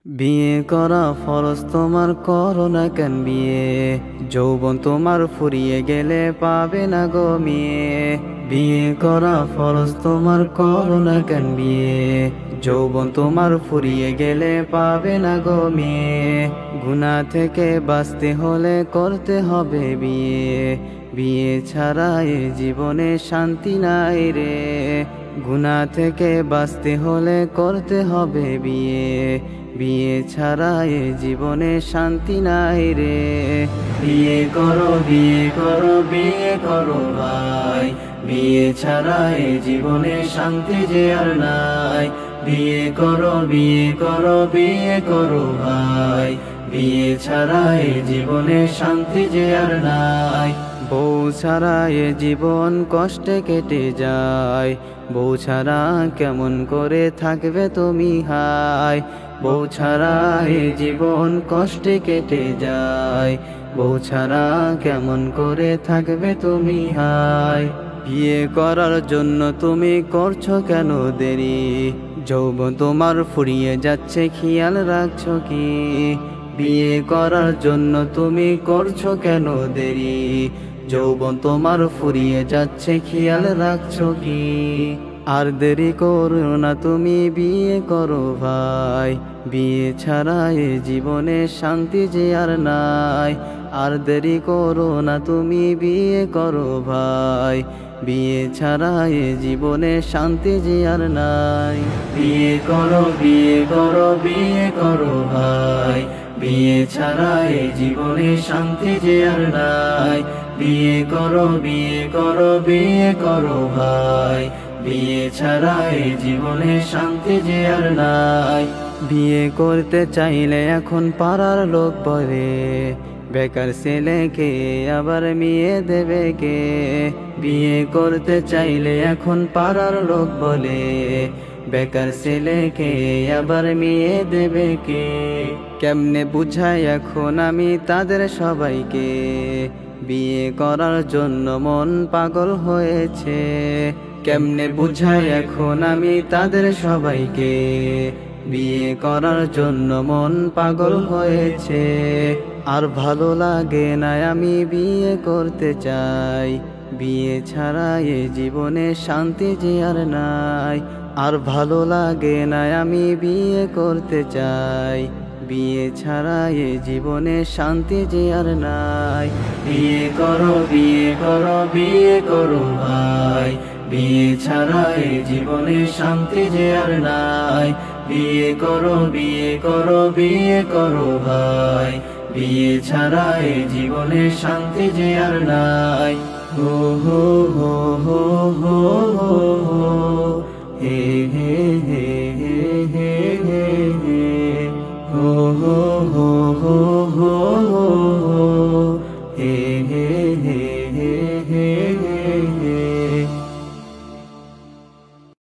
বিয়ে করা ফরজ তোমার করো না কেন বিয়ে, যৌবন তোমার ফুরিয়ে গেলে পাবে না গো মেয়ে। বিয়ে করা ফরজ তোমার করো না কেন বিয়ে, যৌবন তোমার ফুরিয়ে গেলে পাবে না গো মেয়ে। গুনাহ থেকে বাঁচতে হলে করতে হবে বিয়ে, বিয়ে ছাড়া এ জীবনে শান্তি নাই রে। গুনাহ থেকে বাঁচতে হলে করতে হবে বিয়ে, বিয়ে ছাড়া এ জীবনে শান্তি নাই রে। বিয়ে করো বিয়ে করো বিয়ে করো ভাই, বিয়ে ছাড়া এ জীবনে শান্তি যে আর নাই। বিয়ে করো বিয়ে করো বিয়ে করো ভাই, বিয়ে ছাড়া এ জীবনে শান্তি যে আর নাই। বউ ছাড়া এ জীবন কষ্টে কেটে যায়, বউ ছাড়া কেমন করে থাকবে তুমি হায়। বউ ছাড়া এ জীবন কষ্টে কেটে যায়, বউ ছাড়া কেমন করে থাকবে তুমি হায়। বিয়ে করার জন্য তুমি করছো কেন দেরি, যৌবন তোমার ফুরিয়ে যাচ্ছে খেয়াল রাখছো কি। বিয়ে করার জন্য তুমি করছো কেন দেরি, যৌবন তোমার ফুরিয়ে যাচ্ছে খেয়াল রাখছো কি। আর দেরি করো না তুমি বিয়ে করো ভাই, বিয়ে ছাড়া এ জীবনে শান্তি যে আর নাই। আর দেরি করো না তুমি বিয়ে করো ভাই, বিয়ে ছাড়া এ জীবনে শান্তি যে আর নাই। বিয়ে করো বিয়ে করো বিয়ে করো ভাই, বিয়ে ছাড়া এ জীবনে শান্তি যে আর নাই। বিয়ে করো বিয়ে করো বিয়ে করো ভাই, বিয়ে ছাড়া এ জীবনে শান্তি যে আর নাই। বিয়ে করতে চাইলে এখন পাড়ার লোক বলে, বেকার ছেলেকে আবার মেয়ে দেবে কে। বিয়ে করতে চাইলে এখন পাড়ার লোক বলে, বেকার ছেলেকে আবার মেয়ে দেবে কে। কেমনে বুঝাই এখন আমি তাদের সবাইকে, বিয়ে করার জন্য মন পাগল হয়েছে। কেমনে বুঝাই এখন আমি তাদের সবাইকে, বিয়ে করার জন্য মন পাগল হয়েছে। আর ভালো লাগে না আমি বিয়ে করতে চাই, বিয়ে ছাড়া এ জীবনে শান্তি যে আর নাই। আর ভালো লাগে না আমি বিয়ে করতে চাই, বিয়ে ছাড়া এ জীবনে শান্তি যে আর নাই। বিয়ে করো বিয়ে করো বিয়ে করো ভাই, বিয়ে ছাড়া এ জীবনে শান্তি যে আর নাই। বিয়ে করো বিয়ে করো বিয়ে করো ভাই, বিয়ে ছাড়া এ জীবনে শান্তি যে আর নাই। হো হো হো হো হো হো।